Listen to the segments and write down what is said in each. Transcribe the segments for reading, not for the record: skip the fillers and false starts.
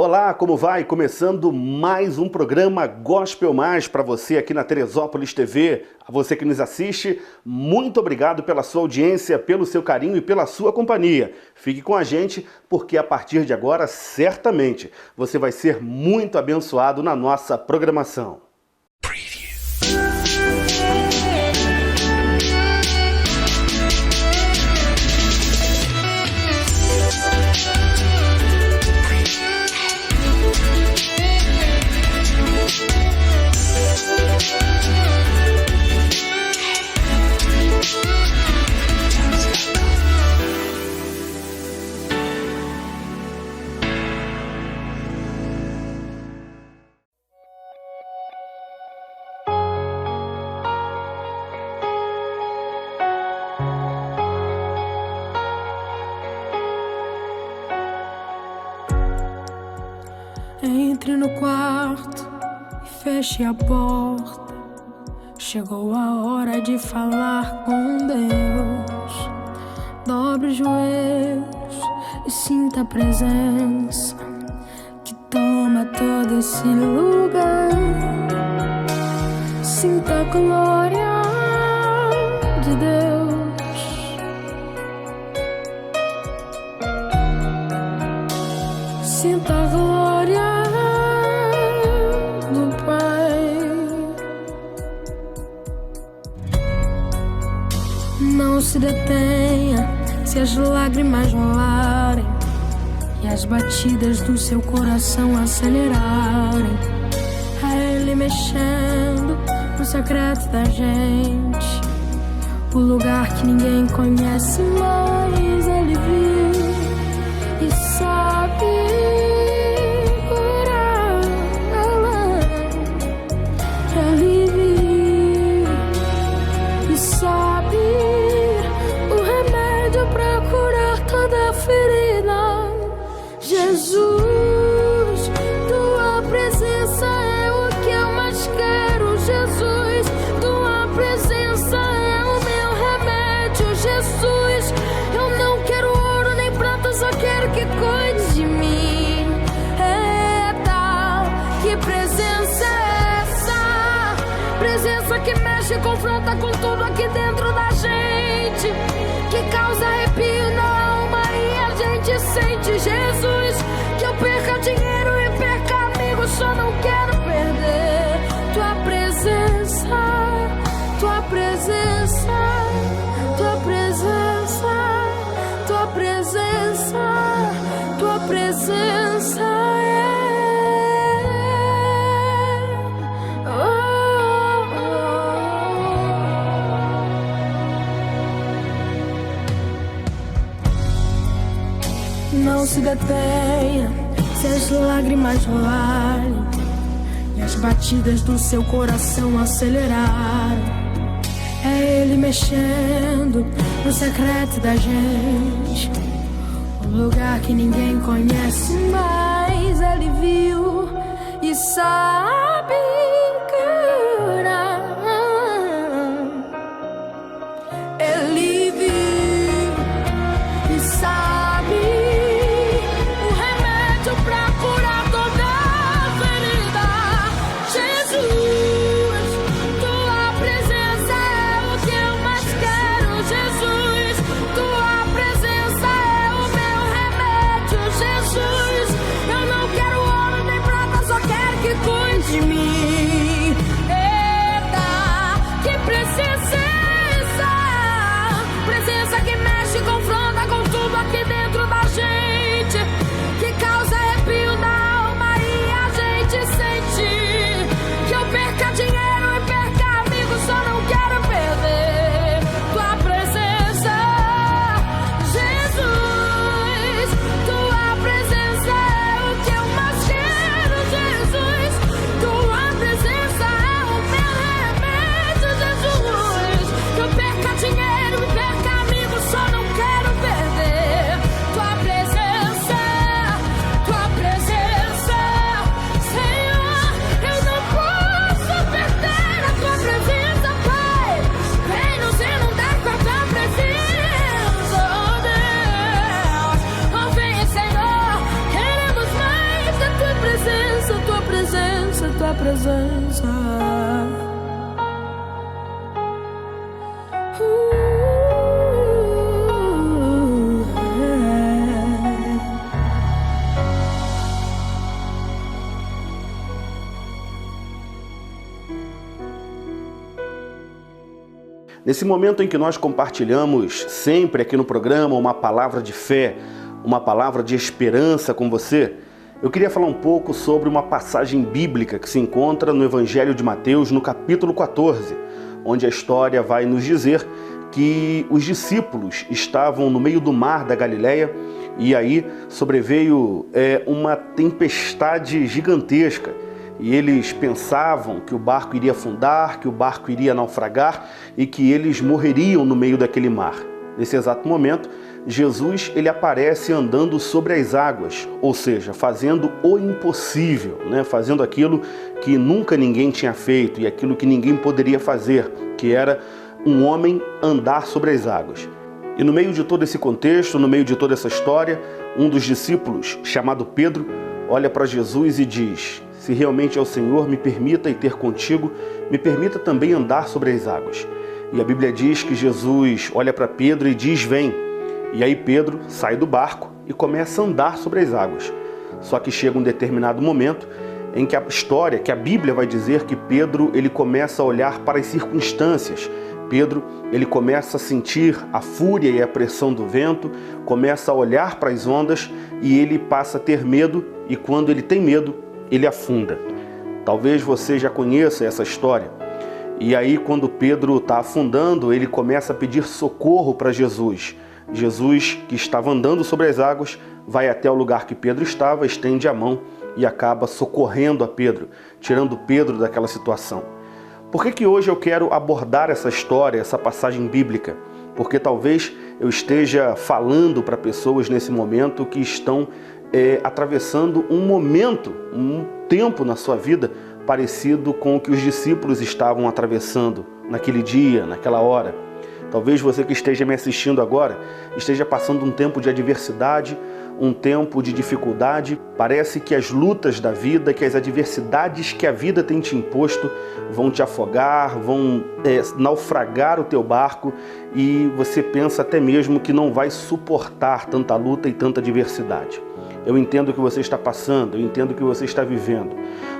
Olá, como vai? Começando mais um programa Gospel Mais para você aqui na Teresópolis TV. A você que nos assiste, muito obrigado pela sua audiência, pelo seu carinho e pela sua companhia. Fique com a gente, porque a partir de agora, certamente, você vai ser muito abençoado na nossa programação. Entre no quarto e feche a porta. Chegou a hora de falar com Deus. Dobre os joelhos e sinta a presença que toma todo esse lugar. Sinta a glória de Deus. Sinta a glória do Pai. Não se detenha se as lágrimas rolarem e as batidas do seu coração acelerarem. É Ele mexendo no secreto da gente, o lugar que ninguém conhece, mas Ele viu e sabe. Jesus, tua presença é o que eu mais quero. Jesus, tua presença é o meu remédio. Jesus, eu não quero ouro nem prata, só quero que cuide de mim. Eita, que presença é essa? Presença que mexe e confronta com tudo aqui dentro da gente, que causa arrepio na alma e a gente sente. Jesus, que eu perca dinheiro e perca amigos, só não quero perder tua presença, tua presença, tua presença, tua presença, tua presença é. Não se detenha se as lágrimas rolarem e as batidas do seu coração acelerarem. É Ele mexendo no secreto da gente, um lugar que ninguém conhece, mas Ele viu e sabe curar. Ele viu e sabe pra curar toda ferida. Jesus, tua presença é o que eu mais quero. Jesus, tua presença é o meu remédio. Jesus, eu não quero ouro nem prata, só quero que cure. tua presença. Nesse momento em que nós compartilhamos sempre aqui no programa uma palavra de fé, uma palavra de esperança com você, eu queria falar um pouco sobre uma passagem bíblica que se encontra no Evangelho de Mateus, no capítulo 14, onde a história vai nos dizer que os discípulos estavam no meio do mar da Galileia e aí sobreveio uma tempestade gigantesca. E eles pensavam que o barco iria afundar, que o barco iria naufragar e que eles morreriam no meio daquele mar. Nesse exato momento, Jesus ele aparece andando sobre as águas, ou seja, fazendo o impossível, fazendo aquilo que nunca ninguém tinha feito e aquilo que ninguém poderia fazer, que era um homem andar sobre as águas. E no meio de todo esse contexto, no meio de toda essa história, um dos discípulos, chamado Pedro, olha para Jesus e diz: se realmente é o Senhor, me permita ir ter contigo, me permita também andar sobre as águas. E a Bíblia diz que Jesus olha para Pedro e diz: vem. E aí Pedro sai do barco e começa a andar sobre as águas. Só que chega um determinado momento em que a Bíblia vai dizer que Pedro ele começa a olhar para as circunstâncias. Pedro ele começa a sentir a fúria e a pressão do vento, começa a olhar para as ondas e ele passa a ter medo, e quando ele tem medo, ele afunda. Talvez você já conheça essa história. E aí, quando Pedro está afundando, ele começa a pedir socorro para Jesus. Jesus, que estava andando sobre as águas, vai até o lugar que Pedro estava, estende a mão e acaba socorrendo a Pedro, tirando Pedro daquela situação. Por que hoje eu quero abordar essa história, essa passagem bíblica? Porque talvez eu esteja falando para pessoas nesse momento que estão atravessando um momento, um tempo na sua vida parecido com o que os discípulos estavam atravessando naquele dia, naquela hora. Talvez você que esteja me assistindo agora esteja passando um tempo de adversidade, um tempo de dificuldade. Parece que as lutas da vida, que as adversidades que a vida tem te imposto vão te afogar, vão naufragar o teu barco e você pensa até mesmo que não vai suportar tanta luta e tanta adversidade. Eu entendo o que você está passando, eu entendo o que você está vivendo.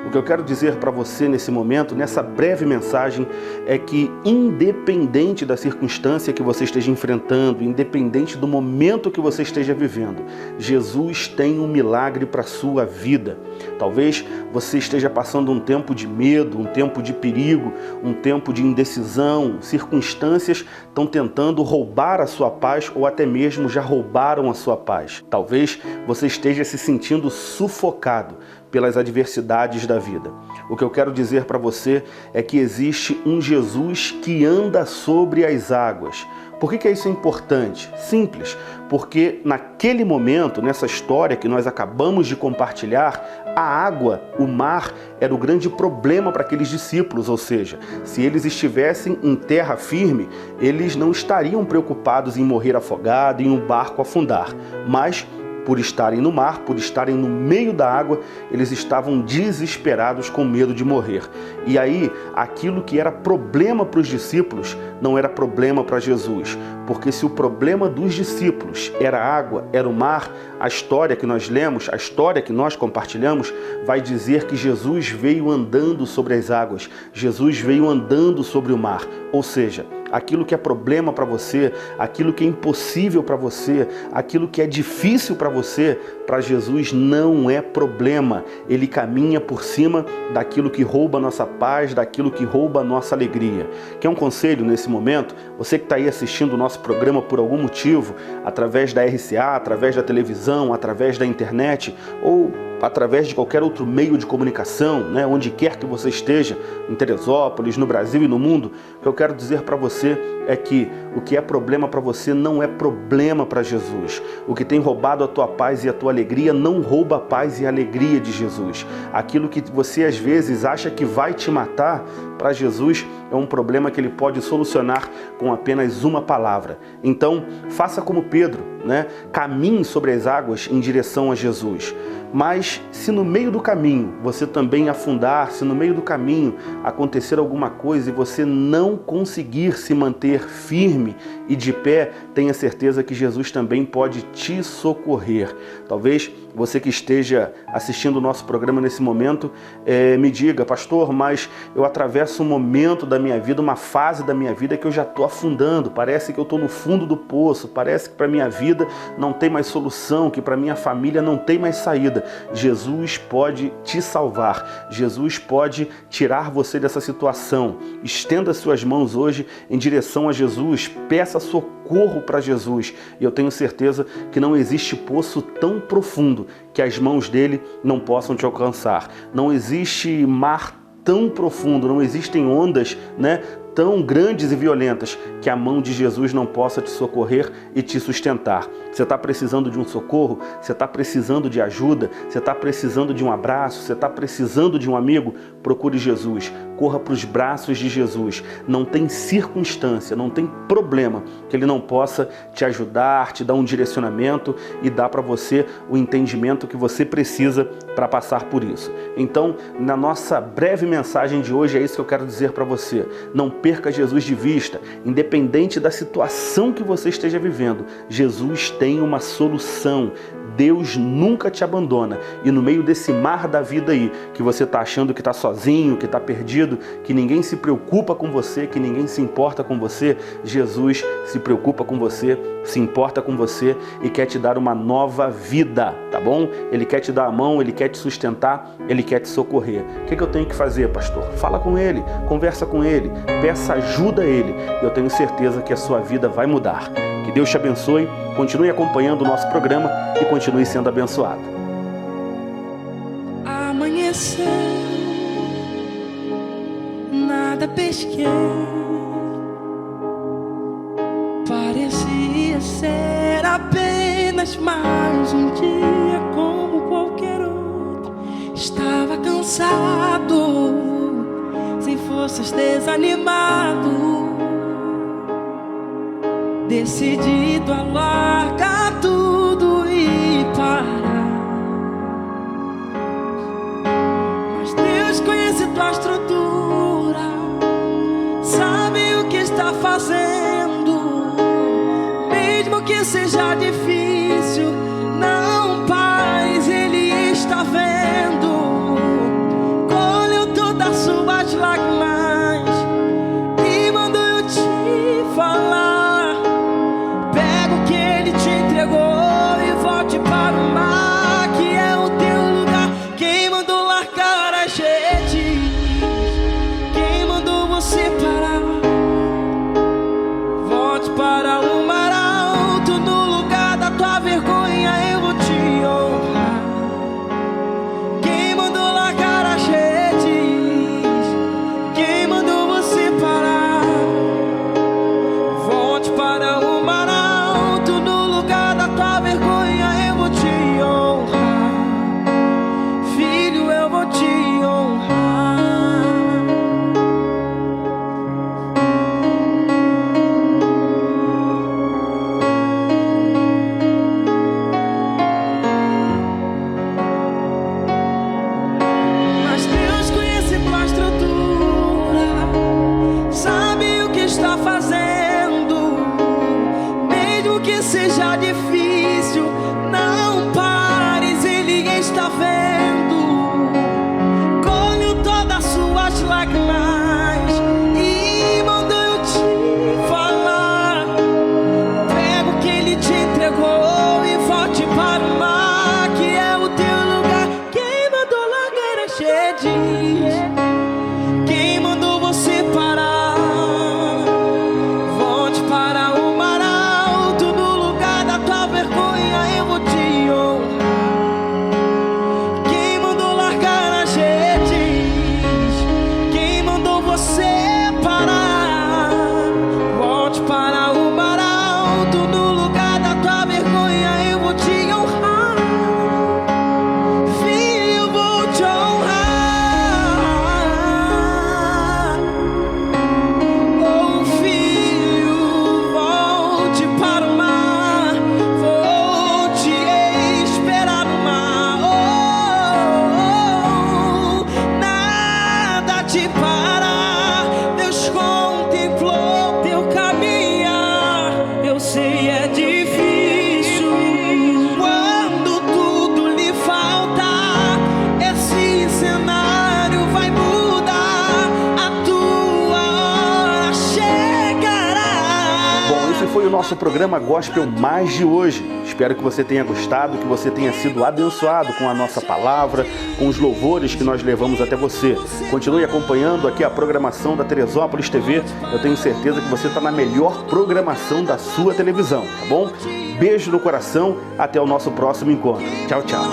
O que eu quero dizer para você nesse momento, nessa breve mensagem, é que independente da circunstância que você esteja enfrentando, independente do momento que você esteja vivendo, Jesus tem um milagre para a sua vida. Talvez você esteja passando um tempo de medo, um tempo de perigo, um tempo de indecisão, circunstâncias estão tentando roubar a sua paz ou até mesmo já roubaram a sua paz. Talvez você esteja se sentindo sufocado pelas adversidades da vida. O que eu quero dizer para você é que existe um Jesus que anda sobre as águas. Por que isso é importante? Simples, porque naquele momento, nessa história que nós acabamos de compartilhar, a água, o mar, era o grande problema para aqueles discípulos, ou seja, se eles estivessem em terra firme, eles não estariam preocupados em morrer afogado, em um barco afundar, mas por estarem no mar, por estarem no meio da água, eles estavam desesperados com medo de morrer. E aí, aquilo que era problema para os discípulos não era problema para Jesus. Porque se o problema dos discípulos era a água, era o mar, a história que nós lemos, a história que nós compartilhamos, vai dizer que Jesus veio andando sobre as águas, Jesus veio andando sobre o mar. Ou seja, aquilo que é problema para você, aquilo que é impossível para você, aquilo que é difícil para você, para Jesus não é problema. Ele caminha por cima daquilo que rouba a nossa paz, daquilo que rouba a nossa alegria. Quer um conselho nesse momento? Você que está aí assistindo o nosso programa por algum motivo, através da RCA, através da televisão, através da internet ou através de qualquer outro meio de comunicação, onde quer que você esteja, em Teresópolis, no Brasil e no mundo, o que eu quero dizer para você é que o que é problema para você não é problema para Jesus. O que tem roubado a tua paz e a tua alegria não rouba a paz e a alegria de Jesus. Aquilo que você às vezes acha que vai te matar, para Jesus é um problema que ele pode solucionar com apenas uma palavra. Então, faça como Pedro, caminhe sobre as águas em direção a Jesus. Mas se no meio do caminho você também afundar, se no meio do caminho acontecer alguma coisa e você não conseguir se manter firme e de pé, tenha certeza que Jesus também pode te socorrer. Talvez você que esteja assistindo o nosso programa nesse momento, me diga: pastor, mas eu atravesso um momento da minha vida, uma fase da minha vida que eu já estou afundando, parece que eu estou no fundo do poço, parece que para minha vida não tem mais solução, que para minha família não tem mais saída. Jesus pode te salvar, Jesus pode tirar você dessa situação. Estenda suas mãos hoje em direção a Jesus, peça socorro para Jesus, e eu tenho certeza que não existe poço tão profundo que as mãos dele não possam te alcançar. Não existe mar tão profundo, não existem ondas, tão grandes e violentas que a mão de Jesus não possa te socorrer e te sustentar. Você está precisando de um socorro? Você está precisando de ajuda? Você está precisando de um abraço? Você está precisando de um amigo? Procure Jesus. Corra para os braços de Jesus. Não tem circunstância, não tem problema que Ele não possa te ajudar, te dar um direcionamento e dar para você o entendimento que você precisa para passar por isso. Então, na nossa breve mensagem de hoje, é isso que eu quero dizer para você. Não perca Jesus de vista, independente da situação que você esteja vivendo. Jesus tem uma solução. Deus nunca te abandona. E no meio desse mar da vida aí, que você está achando que está sozinho, que está perdido, que ninguém se preocupa com você, que ninguém se importa com você, Jesus se preocupa com você, se importa com você e quer te dar uma nova vida, tá bom? Ele quer te dar a mão, Ele quer te sustentar, Ele quer te socorrer. O que eu tenho que fazer, pastor? Fala com Ele, conversa com Ele, peça ajuda a Ele. Eu tenho certeza que a sua vida vai mudar. Que Deus te abençoe, continue acompanhando o nosso programa e continue sendo abençoado. Amanheceu, nada pesquei, parecia ser apenas mais um dia como qualquer outro. Estava cansado, sem forças, desanimado, decidido a largar tudo e parar. Mas Deus conhece tua estrutura, sabe o que está fazendo. Mesmo que seja difícil, não paz, Ele está vendo. Colheu todas as suas lágrimas e mandou eu te falar. E volte para o mar, que é o teu lugar. Quem mandou largar as redes? Quem mandou você parar? Volte para o mar alto, no lugar da tua vergonha eu vou te honrar. Quem mandou largar as redes? Quem mandou você parar? Volte para o mar alto, no lugar da tua vergonha eu vou te honrar. Filho, eu vou te honrar. Mas Deus conhece tua estrutura, sabe o que está fazendo. Mesmo que seja difícil, não pares, Ele está vendo. Colheu todas as suas lágrimas e mandou eu te falar. Pega o que Ele te entregou e volte para o mar, que é o teu lugar. Quem mandou largar as redes? Quem mandou você parar? Volte para o mar alto, no lugar da tua vergonha eu vou te honrar. Quem mandou largar as redes? Quem mandou você parar? Volte para o mar alto, no lugar da tua vergonha eu vou te honrar. Filho, eu vou te honrar. o nosso programa Gospel Mais de hoje. Espero que você tenha gostado, que você tenha sido abençoado com a nossa palavra, com os louvores que nós levamos até você. Continue acompanhando aqui a programação da Teresópolis TV. Eu tenho certeza que você está na melhor programação da sua televisão, tá bom? Beijo no coração, até o nosso próximo encontro. Tchau, tchau.